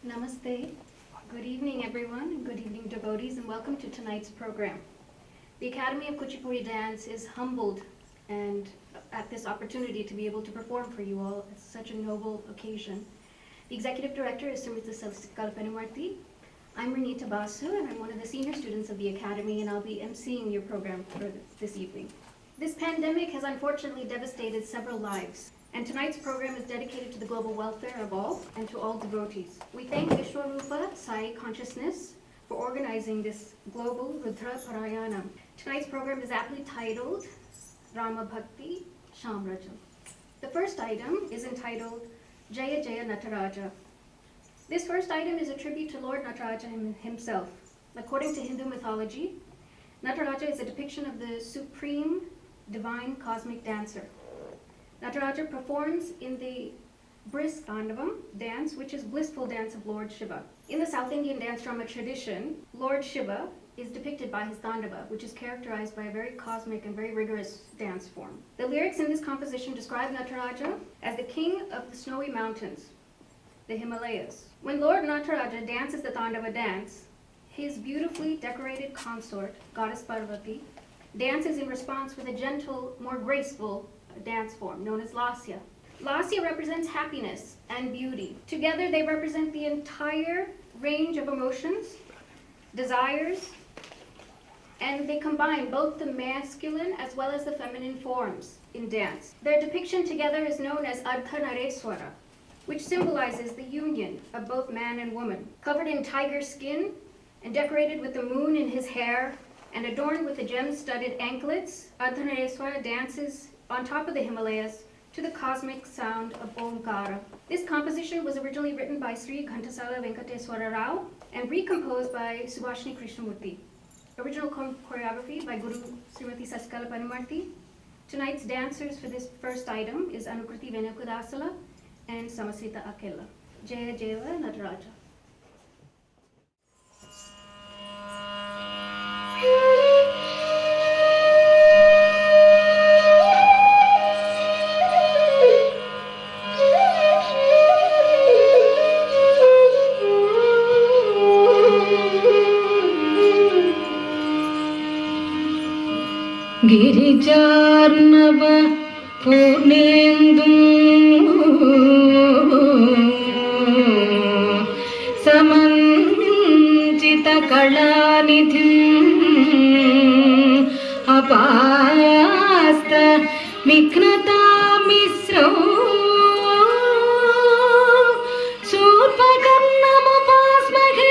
Namaste. Good evening, everyone. Good evening, devotees, and welcome to tonight's program. The Academy of Kuchipudi Dance is humbled and at this opportunity to be able to perform for you all. It's such a noble occasion. The Executive Director is Srimati Sasikala Penumarthy. I'm Renita Basu, and I'm one of the senior students of the Academy, and I'll be emceeing your program for this evening. This pandemic has unfortunately devastated several lives, and tonight's program is dedicated to the global welfare of all and to all devotees. We thank Vishwarupa Sai Consciousness for organizing this global Rudra Parayanam. Tonight's program is aptly titled Rama Bhakti Shamrajam. The first item is entitled Jaya Jaya Nataraja. This first item is a tribute to Lord Nataraja himself. According to Hindu mythology, Nataraja is a depiction of the supreme divine cosmic dancer. Nataraja performs in the brisk Tandavam dance, which is blissful dance of Lord Shiva. In the South Indian dance drama tradition, Lord Shiva is depicted by his Tandava, which is characterized by a very cosmic and very rigorous dance form. The lyrics in this composition describe Nataraja as the king of the snowy mountains, the Himalayas. When Lord Nataraja dances the Tandava dance, his beautifully decorated consort, goddess Parvati, dances in response with a gentle, more graceful dance form known as Lasya. Lasya represents happiness and beauty. Together they represent the entire range of emotions, desires, and they combine both the masculine as well as the feminine forms in dance. Their depiction together is known as Ardha Nareswara, which symbolizes the union of both man and woman. Covered in tiger skin and decorated with the moon in his hair and adorned with the gem-studded anklets, Ardha Nareswara dances on top of the Himalayas to the cosmic sound of Omkara. This composition was originally written by Sri Ghantasala Venkateswara Rao and recomposed by Subhashini Krishnamurthy. Original choreography by Guru Srimati Sasikala Penumarthy. Tonight's dancers for this first item is Anukriti Venukudasala and Samasita Akela. Jaya Jaya Nataraja. गिरिजार्णव Purnendu समञ्चित कलानिधिम् अपास्त विघ्नतामिश्रौ शूर्पकर्णमुपास्महे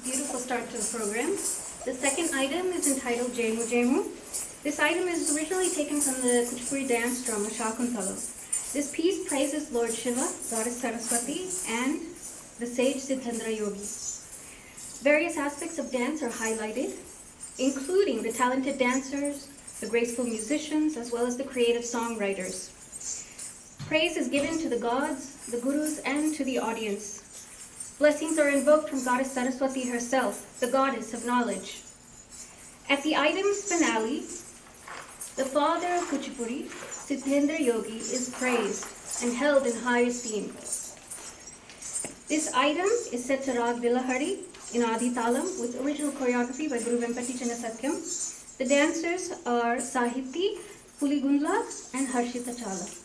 Beautiful start to the program. The second item is entitled Jemu Jemu. This item is originally taken from the Kuchipuri dance drama Shakuntala. This piece praises Lord Shiva, Goddess Saraswati, and the sage Siddhendra Yogi. Various aspects of dance are highlighted, including the talented dancers, the graceful musicians, as well as the creative songwriters. Praise is given to the gods, the gurus, and to the audience. Blessings are invoked from Goddess Saraswati herself, the goddess of knowledge. At the item's finale, the father of Kuchipuri, Siddhendra Yogi, is praised and held in high esteem. This item is set to Rag Vilahari in Adi Talam with original choreography by Guru Vempati Chinnasatyam. The dancers are Sahiti, Puligundla, and Harshita Chala.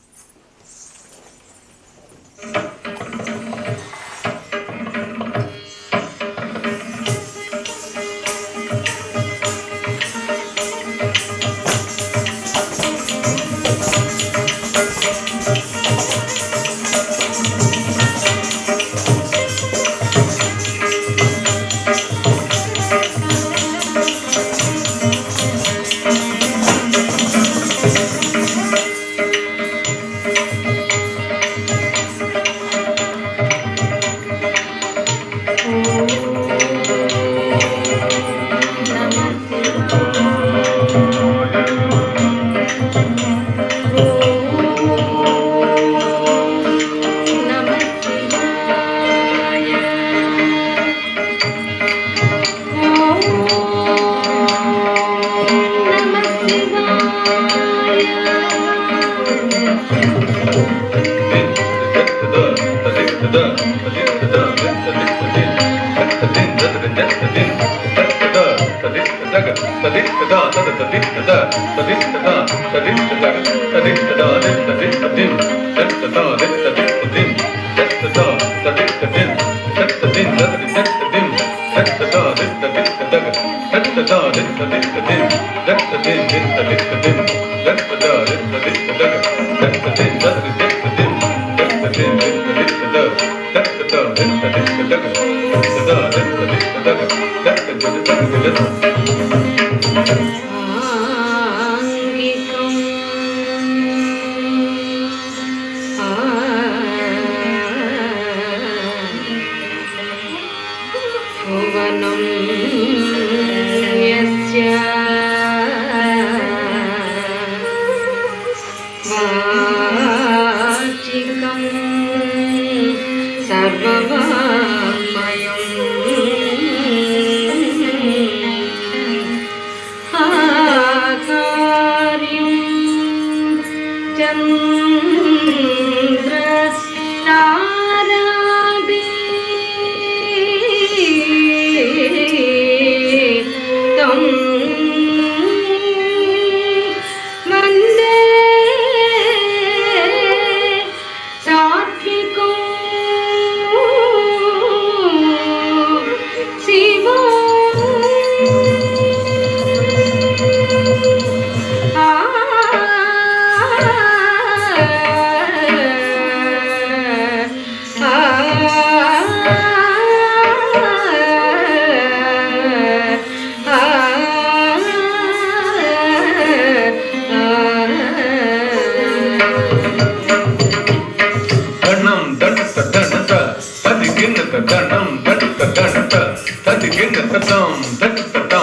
Ah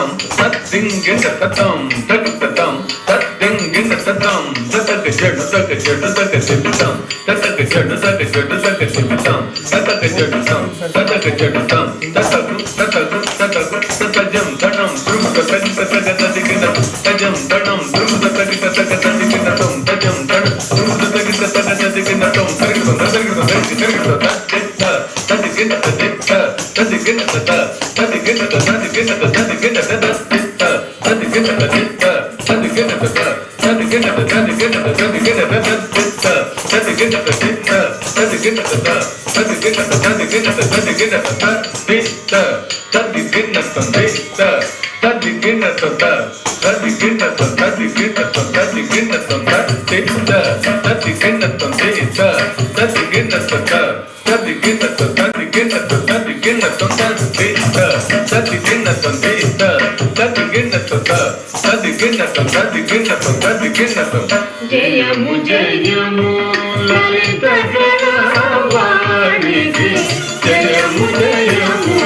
tam tatingin tatam tatatam tatingin tatam tatagajad tatagajad tatagajad tatagajad tatagajad tatagajad tatajam tanam drum tatagajad tajam tanam drum tatagajad tajam tanam drum జయము జయము లలిత గణవాణికి జయము జయము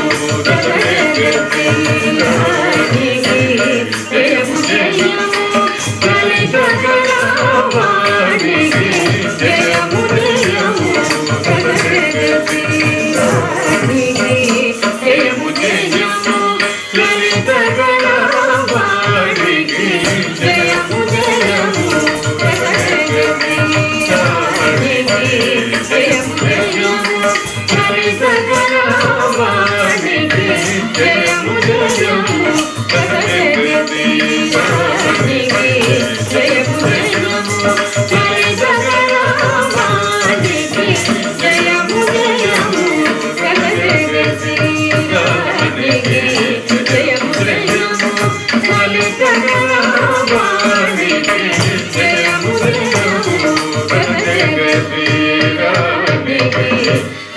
జయము జయము లలిత గణవాణికి జయము జయము జయము జయము లలిత గణవాణికి జయము జయము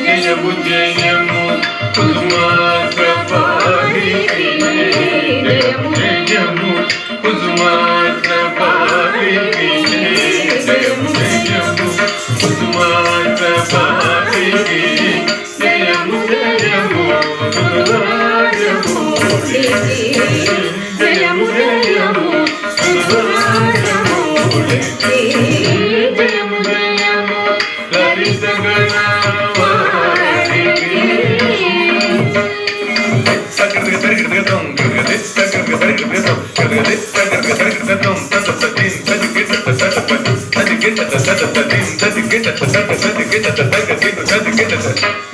జయము జయము కుసుమాగ్రపాణికి జయము జయము కుసుమాగ్రపాణికి జయము జయము కుసుమాగ్రపాణికి జయము జయము సురాజమూర్తి జయము జయము సురాజమూర్తి జయము జయము లలిత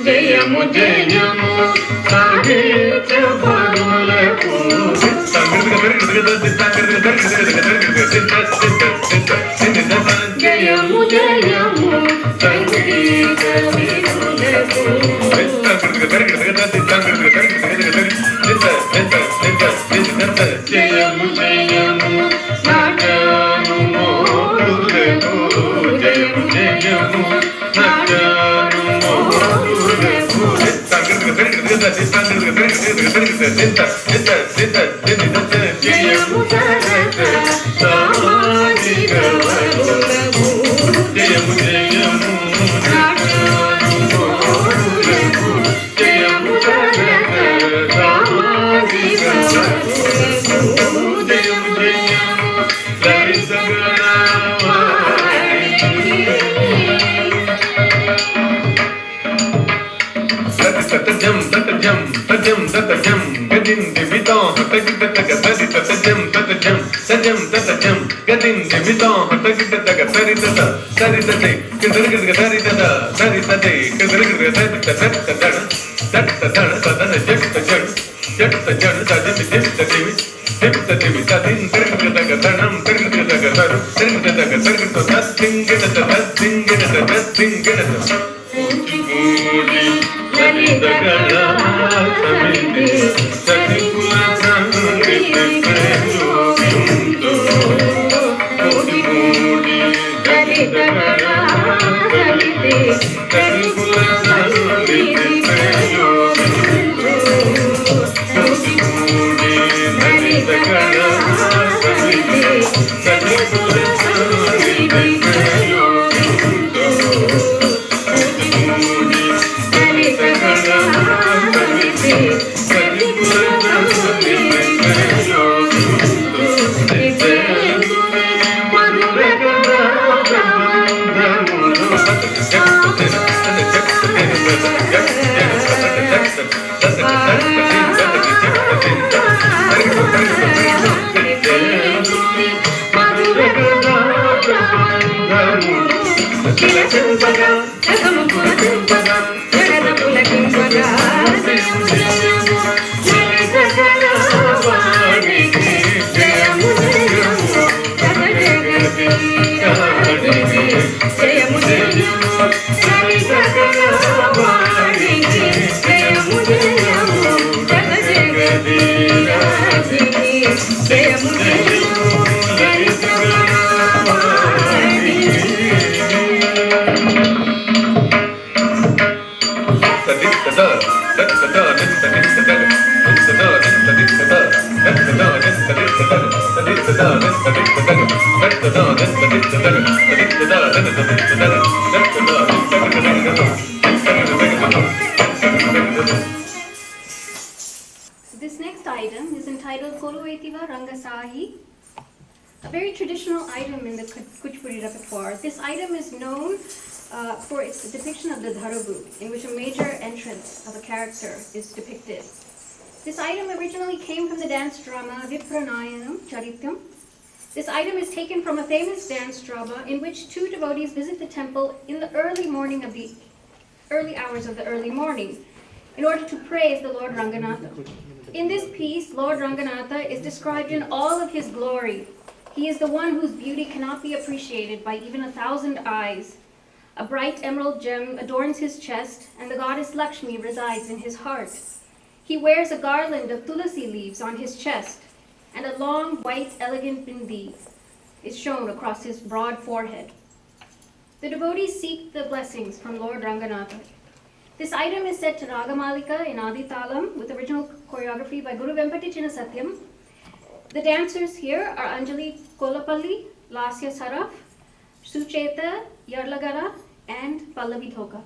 జయము జయము సాగేత పరులకు జయము జయము సంగీత వినులకు జయము జయము నాటను మోదులకు జయము జయము నాటను మోదులకు జయము సరస సామాజిక వరులకు జయము జయము నాటను మోదులకు జయము సరస సామాజిక వరులకు జయము జయము లలిత Tatajam, tatajam, tajam, tatajam, gadin devitan, tatagita tagatari, tatajam, tatajam, tajam, tatajam, gadin devitan, tatagita tagatari, tari tate, kadari tada, tari tate, kadari tada, tatadana, tatadana, tadana, jatajan, tajami, tajami, tajami, tadin, targataganam, targataganam, targataganam, tatingata. లలిత కళా సమితి సతికుల సంగీత ప్రయోగింతో కోటిమూడి లలిత కళా సమితి సతికుల సంగీత ప్రయోగింతో కోటిమూడి లలిత కళా సమితి సతికుల సంగీత ప్రయోగింతో Thank you. జయము జయము లలిత Kalavathi This next item is entitled Koluetiva Rangasahi, a very traditional item in the Kuchipudi repertoire. This item is known for its depiction of the Dharavu, in which a major entrance of a character is depicted. This item originally came from the dance drama Vipranayanam Charityam. This item is taken from a famous dance drama in which two devotees visit the temple in the early hours of the early morning in order to praise the Lord Ranganatha. In this piece, Lord Ranganatha is described in all of his glory. He is the one whose beauty cannot be appreciated by even 1,000 eyes. A bright emerald gem adorns his chest, and the goddess Lakshmi resides in his heart. He wears a garland of tulasi leaves on his chest, and a long, white, elegant bindi is shown across his broad forehead. The devotees seek the blessings from Lord Ranganatha. This item is set to Ragamalika in Adi Talam with original choreography by Guru Vempati Chinnasatyam. The dancers here are Anjali Kolapalli, Lasya Saraf, Sucheta Yarlagara, and Pallavi Thoka.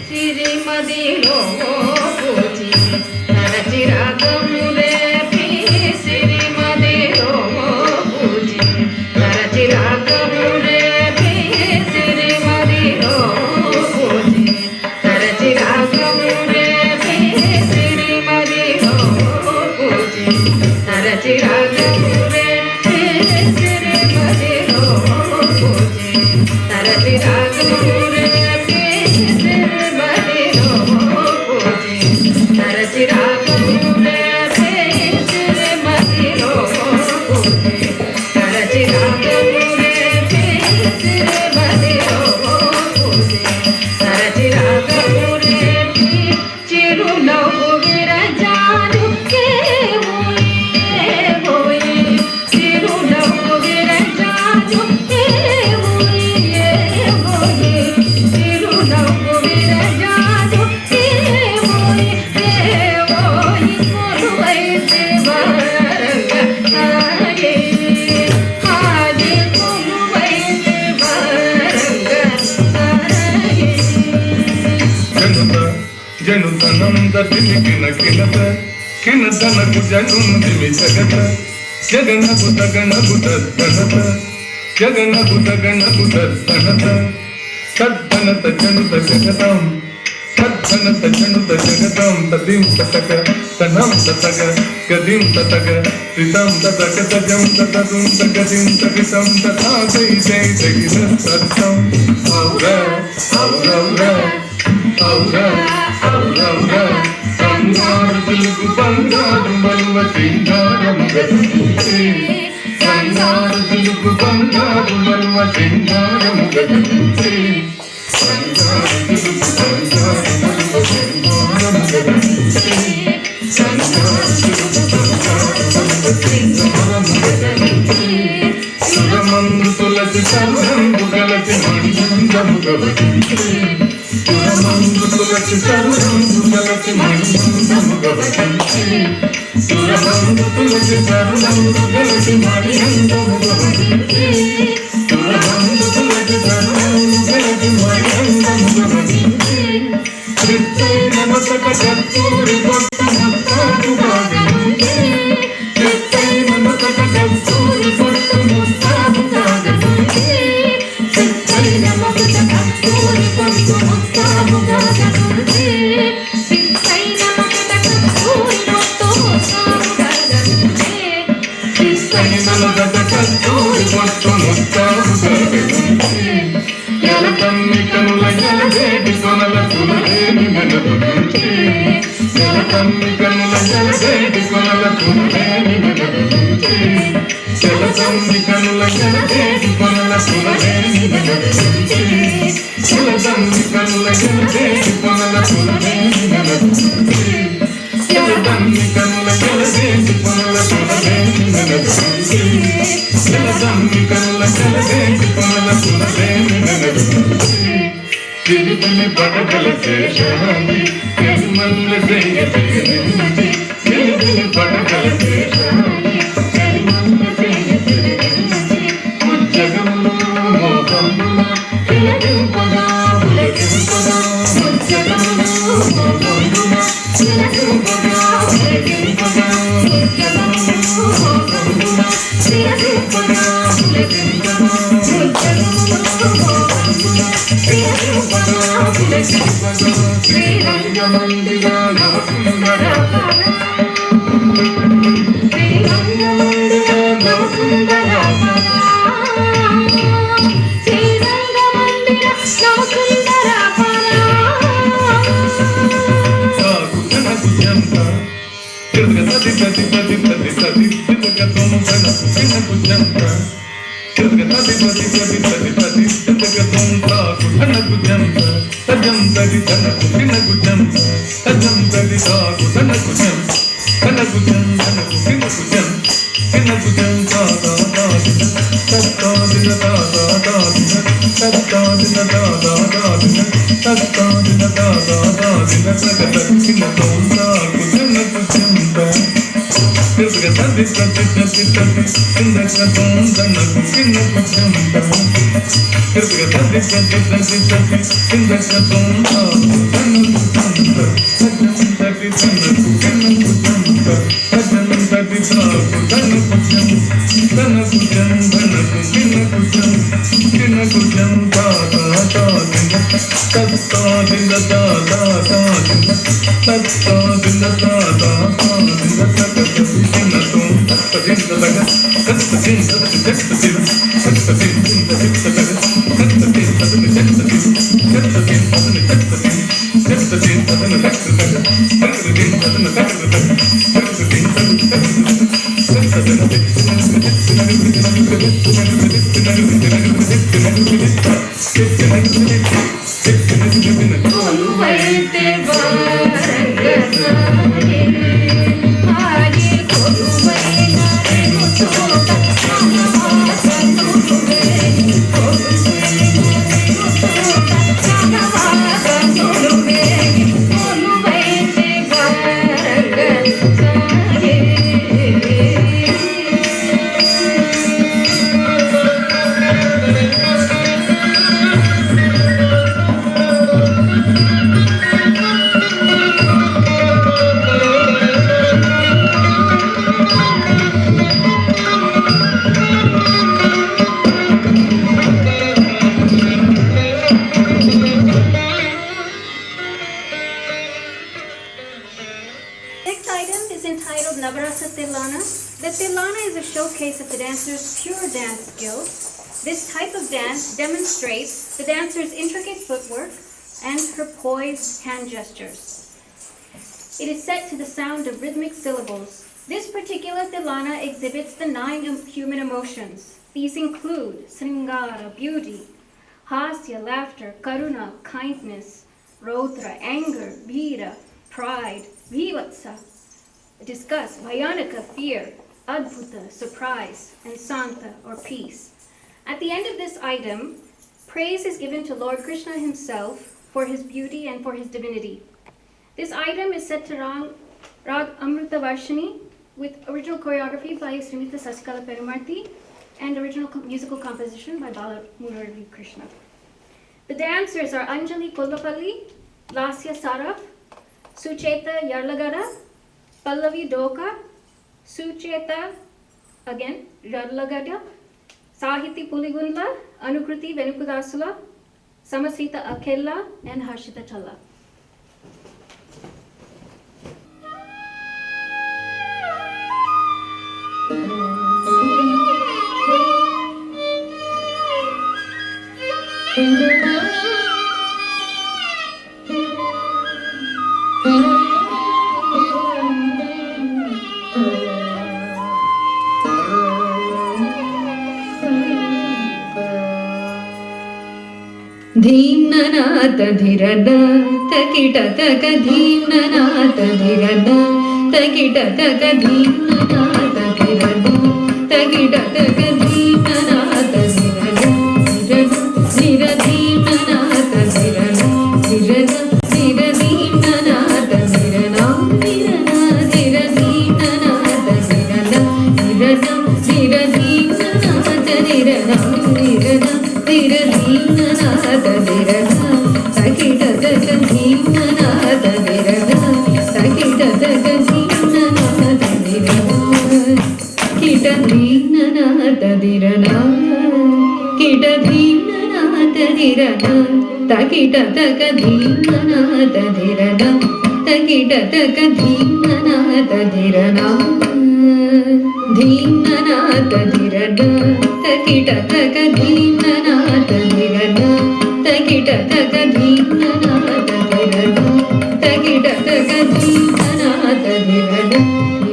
శ్రీమద్ మదిలో పూజి తరచి రాగము రేపి సిరి మదిలో పూజి తరచి రాగము రేపి సిరి మదిలో పూజి తరచి రాగము రేపి సిరి మదిలో పూజి తరచి రాగము రేపి సిరి మదిలో పూజి తరచి రాగము రేపి సిరి మదిలో పూజి తరచి రాగము రేపి సిరి మదిలో పూజి తరచి రాగము రేపి సిరి మదిలో పూజి తరచి రాగము రేపి చిరునవ్వు విరజాను కేవోయి చిరునవ్వు విరజాను కేవోయి చిరునవ్వు విరజాను కేవోయి కొలువైతే వరంగ సాగే హాది కొలువైతే వరంగ సాగే జనుతనంద తిమికిన కినత కినతనకు జనుందిమి జగత జగనకు తగనకు తద్దనత జగనకు తగనకు తద్దనత తద్దనత జనుత జగతాం తద్దనత జనుత జగతాం తదిం తతక తనం తతక గదిం తతక రితం తతక తజం తతదుం తగదిం తగితం తథా జై జై జగిన సత్తం ఔరా ఔరౌరా ఔరా ఔరౌరా సంగారు తెలుగు బంగారు మల్వ సింగారం గదించే సంగారు తెలుగు బంగారు మల్వ సింగారం గదించే సంగారు తెలుగు బంగారు మల్వ సింగారం గదించే సంగారు తెలుగు బంగారు మల్వ సింగారం గదించే సురమందు తులసి సర్వంబు గలసి మణిమందము గవచించే సురమందు తులసి సర్వంబు గలసి మణిమందము గవచించే సురమందు తులసి సర్వంబు గలసి మణిమందము గవచించే సురమందు తులసి సర్వంబు గలసి మణిమందము గవచించే చిత్తై నమసక కస్తూరి పొట్టు ముత్తాపు గాగనించే చిత్తై నమసక కస్తూరి పొట్టు ముత్తాపు గాగనించే చిత్తై నమసక కస్తూరి పొట్టు ముత్తాపు గాగనించే చిత్తై నమసక కస్తూరి పొట్టు ముత్తాపు గాగనించే చిత్తై నమసక కస్తూరి పొట్టు ముత్తాపు గాగనించే ఎలతమ్మి కనుల ఎలగేటి కొనల తులలేని మెనదుంచే ఎలతమ్మి కనుల ఎలగేటి కొనల తులలేని మెనదుంచే ఎలతమ్మి కనుల ఎలగేటి కొనల తులలేని మెనదుంచే ఎలతమ్మి కనుల ఎలగేటి కొనల తులలేని మెనదుంచే ఎలతమ్మి కనుల ఎలగేటి కొనల తులలేని మెనదుంచే ఎలతమ్మి కనుల ఎలగేటి కొనల తులలేని మెనదుంచే తిరిగిని పడగల శేషాన్ని ఎరుమల్ల జయ జగనించి తిరిగిని పడగల శేషాన్ని ఎరుమల్ల జయ జగనించి ఉజ్జగములు మోహముల తిలకింపగా ఉలకింపగా ఉజ్జగములు మోహముల తిలకింపగా ఉలకింపగా ఉజ్జగములు మోహముల తిలకింపగా ఉలకింపగా ఉజ్జగములు మోహముల శ్రీరంగమందిగా నవసుందరా శ్రీరంగమందిగా నవసుందరా శ్రీరంగమందిగా నవసుందరా తిరుగతి పతి పతి పతి పతి తిరుగతోను గణపు కిన్నకు జంత తిరుగతి పతి పతి పతి పతి తిరుగతోను తాకు ధనకు జంత తజం తగి ధనకు కిన్నకు జంత తజం తగి తాకు ధనకు జంత ధనకు జం ధనకు కిన్నకు జం కిన్నకు జం తాతా తాదిన తత్తాదిన తాతా తాదిన తత్తాదిన తాతా తాదిన తత్తాదిన తాతా తాదిన తగత కిన్నతోను తాకు ధనకు జంత తిరుగతి పతి పతి పతి కిన్నకతోను ధనకు కిన్నకు జంత తిరుగతి పతి పతి పతి కిన్నకతోను తాకు ధనకు జంత కొలువైతే వారంగసాయే ఆగే కొలువైన రేణు చోట నగవాసనుడువే కొలువైన రేణు చోట నగవాసనుడువే కొలువైతే వారంగసాయే Next item is entitled Navarasa Tilana. The Tilana is a showcase of the dancer's pure dance skills. This type of dance demonstrates the dancer's intricate footwork and her poised hand gestures. It is set to the sound of rhythmic syllables. This particular Tilana exhibits the 9 human emotions. These include Sringara, beauty, Hasya, laughter, Karuna, kindness, Rodra, anger, Veera, pride, Vivatsa, disgust, Vayanaka, fear, Adbhuta, surprise, and Santa, or peace. At the end of this item, praise is given to Lord Krishna himself for his beauty and for his divinity. This item is set to Rag Amrita Varshini with original choreography by Srimita Sasikala Perumarti and original musical composition by Bala Murali Krishna. The dancers are Anjali Kollapalli, Lasya Saraf, Sucheta Yarlagada, Pallavi Doka, Sucheta, again, Yarlagada, Sahiti Puligundla, Anukruti Venukudasula, Samasita Akella, and Harshita Challa. ಧೀಮ್ನನಾಥ ಧಿರನ ತಕಿಟ ತಕ ಧೀಮ್ನನಾಥ ಧಿರನ ತಕಿಟ ತಕ ಧೀಮ್ನನಾಥ ಧಿರನ ತಕಿಟ ತಕ ಧೀಮ್ನನಾಥ ಧಿರನ ಧಿರ ಧೀಮ್ನನಾಥ ಧಿರನ ಧಿರನ ಧಿರ ಧೀಮ್ನನಾಥ ಧಿರನ ಧಿರನ ಧಿರ ಧೀಮ್ನನಾಥ ಧಿರನ ಧಿರನ ಧಿರ ಧೀಮ್ನನಾಥ ಧಿರನ ಧಿರನ ಧಿರ ಧೀಮ್ನನಾಥ ಧಿರನ ತಕಿಟ ತಕ ಧೀಮ್ನನಾಥ ಧಿರನ ತಕಿಟ ತಕ ಧೀಮ್ನನಾಥ ಧಿರನ ಕಿಟ ಧೀಮ್ನನಾಥ ಧಿರನ ಕಿಟ ಧೀಮ್ನನಾಥ ಧಿರನ ತಕಿಟ ತಕ ಧೀಮ್ನನಾಥ ಧಿರನ ತಕಿಟ ತಕ ಧೀಮ್ನನಾಥ ಧಿರನ ಧೀಮ್ನನಾಥ ಧಿರನ ತಕಿಟ ತಕ ಧೀಮ್ನನಾಥ ಧಿರನ ತಕಿಟ ತಕ ಧೀಮ್ನನಾಥ ಧಿರನ ತಕಿಟ ತಕ ಧೀಮ್ನನಾಥ ಧಿರನ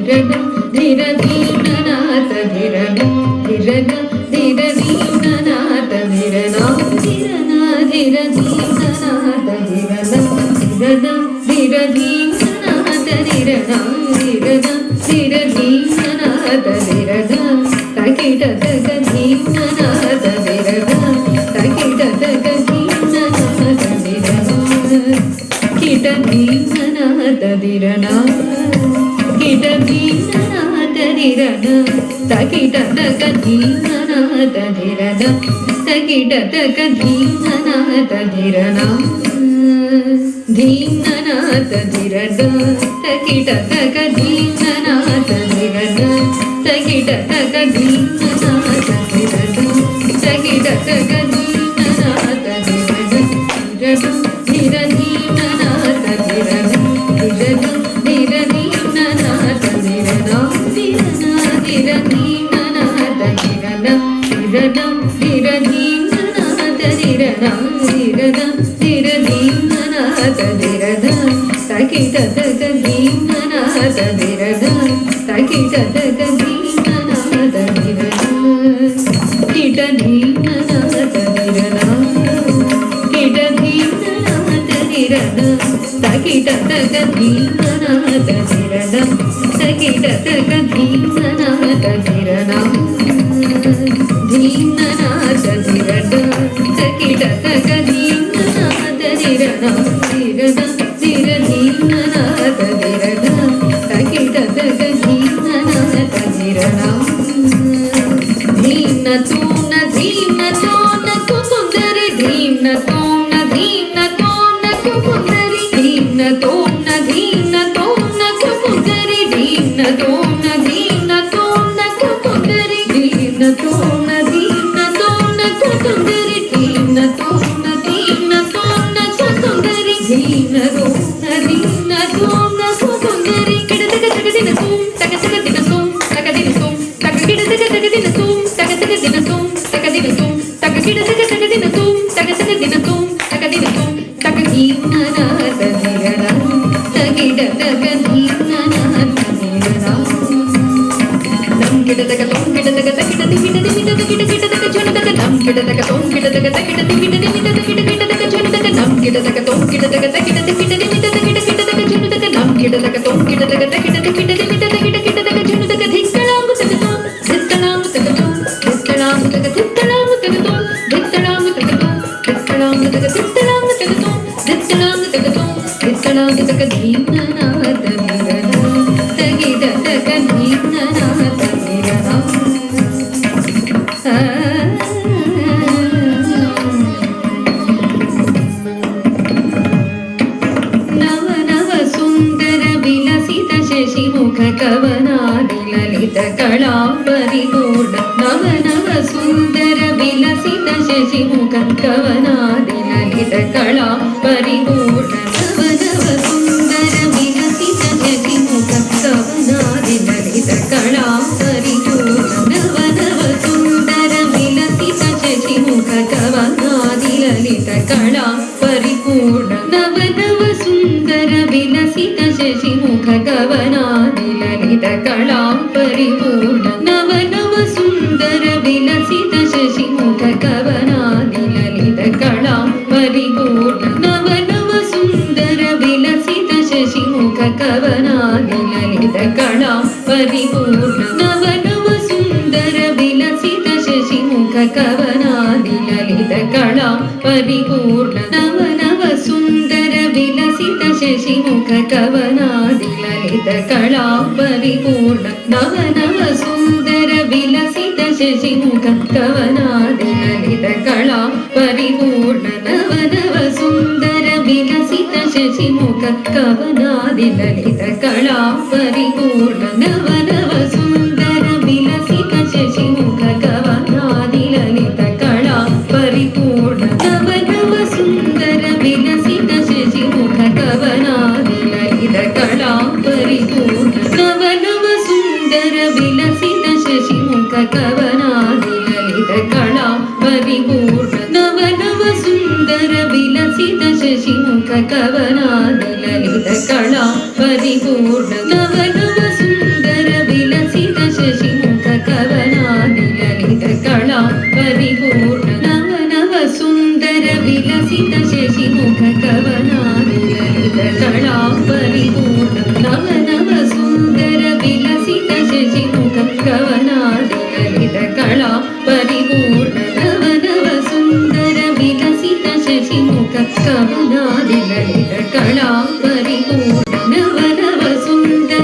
ಧಿರನ ಧಿರ ಧೀಮ್ನನಾಥ ಧಿರನ ಧಿರನ ಧಿರ ಧೀಮ್ನನಾಥ ಧಿರನ ಧಿರನ ಧಿರ ಧೀಮ್ನನಾಥ ಧಿರನ ಧಿರನ ಧಿರ ಧೀಮ್ನನಾಥ ಧಿರನ ಧಿರನ ಧಿರ ಧೀಮ್ನನಾಥ ಧಿರನ ತಕಿಟ ತಕ ಧೀಮ್ನನಾಥ ಧಿರನ ತಕಿಟ ತಕ ಧೀಮ್ನನಾಥ ಧಿರನ ಕಿಟ ಧೀಮ್ನನಾಥ ಧಿರನ ಕಿಟ ಧೀಮ್ನನಾಥ ಧಿರನ ತಕಿಟ ತಕ ಧೀಮ್ನನಾಥ ಧಿರನ ತಕಿಟ ತಕ ಧೀಮ್ನನಾಥ ಧಿರನ ಧೀಮ್ನನಾಥ ಧಿರನ ತಕಿಟ ತಕ ಧೀಮ್ನನಾಥ ಧಿರನ ತಕಿಟ ತಕ ಧೀಮ್ನನಾಥ ಧಿರನ ತಕಿಟ ತಕ ಧೀಮ್ನನಾಥ ಧಿರನ ಧಿರ ಧೀಮ್ನನಾಥ తదిరద తకిట తక ధీమనాద నిరద కిట ధీమనాద నిరద కిట ధీమనాద నిరద తకిట తక ధీమనాద నిరద తకిట తక ధీమనాద నిరద ధీమనాద నిరద తకిట తక ధీమనాద నిరద నిరద నిర ధీమనాద నిరద తకిట తక ధీమనాద నిరద ధీన తూన ధీన తోన కుకుందరి ధీన తోన ధీన తోన కుకుందరి ధీన తోన ధీన తోన కుకుందరి ధీన తోన ధీన తోన కుకుందరి ధీన తోన ధీన తోన కుకుందరి ధీన తోన ధీన తోన కుకుందరి ధీన తోన ధీన తోన కుకుందరి కిడతక తగదిన తూం తక తగదిన తూం తగదిన తూం తక కిడతక తగదిన తూం తక తగదిన తూం తగదిన తూం తక కిడతక తగదిన తూం తక తగదిన తూం తగదిన తూం తక ధీమనాద నిరద తగిడ తగ ధీమనాద నిరద నం కిడతక తూం కిడతక తగిడ దిమిడ దిమిడ దిమిడ కిడతక జనతక నం కిడతక తూం కిడతక తగిడ దిమిడ దిమిడ దిమిడ కిడతక జనతక నం కిడతక తూం కిడతక తగిడ దిమిడ దిమిడ దిమిడ కిడతక జనతక నం కిడతక తూం కిడతక తగిడ దిమిడ దిమిడ దిమిడ కిడతక జనతక ధిక్కలాంగు తగతో ధిక్కలాంగు తగతో ధిక్కలాంగు తగ ధిక్కలాంగు తగతో ధిక్కలాంగు తగతో ధిక్కలాంగు తగ ధిక్కలాంగు తగతో ధిక్కలాంగు తగతో ధిక్కలాంగు తగ ధీమనాద నిరద తగిడ తగ ధీమనాద నిరద నవ నవ సుందర విలసిత శశిముఖ కవనాది లలిత కళా పరిపూర్ణ నవ నవ సుందర విలసిత శశిముఖ కవనాది లలిత కళా పరిపూర్ణ నవ నవ సుందర విలసిత శశిముఖ కవనాది లలిత కళా పరిపూర్ణ నవ నవ సుందర విలసిత శశిముఖ కవనాది లలిత కళా పరిపూర్ణ నవ నవ సుందర విలసిత శశిముఖ కవనాది లలిత కళా పరిపూర్ణ నవ నవ సుందర విలసిత శశిముఖ కవనాది లలిత కళా పరిపూర్ణ నవ నవ సుందర విలసిత శశిముఖ కవనాది లలిత కళా పరిపూర్ణ నవ నవ సుందర విలసిత శశిముఖ కవనాది లలిత కళా పరిపూర్ణ నవ నవ సుందర విలసిత శశిముఖ కవనాది లలిత కళా పరిపూర్ణ నవ నవ సుందర విలసిత శశిముఖ కవనాది లలిత కళా పరిపూర్ణ నవ నవ సుందర విలసిత శశిముఖ కవనాది లలిత కళా పరిపూర్ణ నవ నవ సుందర విలసిత శశిముఖ కవనాది లలిత కళా పరిపూర్ణ నవ నవ సుందర విలసిత శశిముఖ కవనాది లలిత కళా పరిపూర్ణ నవ నవ సుందర విలసిత శశిముఖ కవనాది లలిత కళా పరిపూర్ణ నవ నవ సుందర విలసిత శశిముఖ కవనాది లలిత కళా పరిపూర్ణ నవ నవ సుందర విలసిత శశిముఖ కవనాది లలిత కళా పరిపూర్ణ నవ నవ సుందర విలసిత శశిముఖ కవనాది లలిత కళా పరిపూర్ణ నవ నవ సుందర విలసిత శశిముఖ కవనాది లలిత కళా పరిపూర్ణ నవ నవ సుందర విలసిత శశిముఖ కవనాది లలిత కళా పరిపూర్ణ నవ నవ సుందర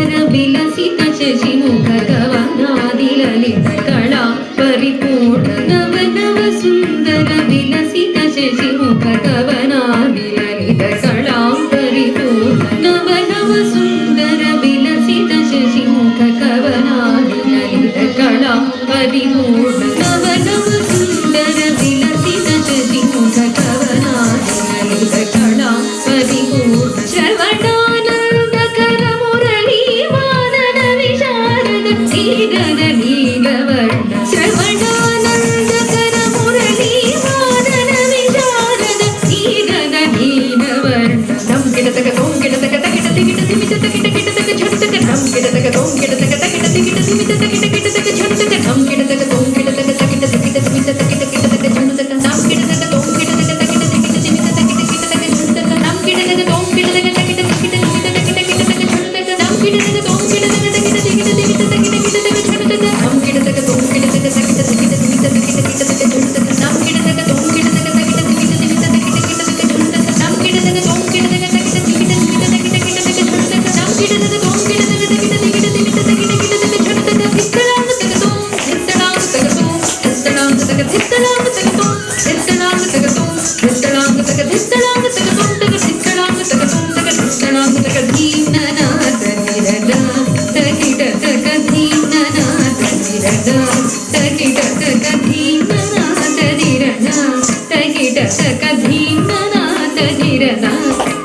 ಧಿರಣ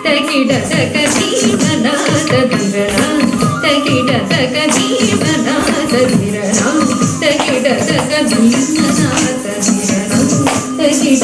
ತಗಿಡ ತಕ ಧೀಮನಾಥ ಧಿರಣ ತಗಿಡ ತಕ ಧೀಮನಾಥ ಧಿರಣ ತಗಿಡ ತಕ ಧೀಮನಾಥ ಧಿರಣ ತಗಿಡ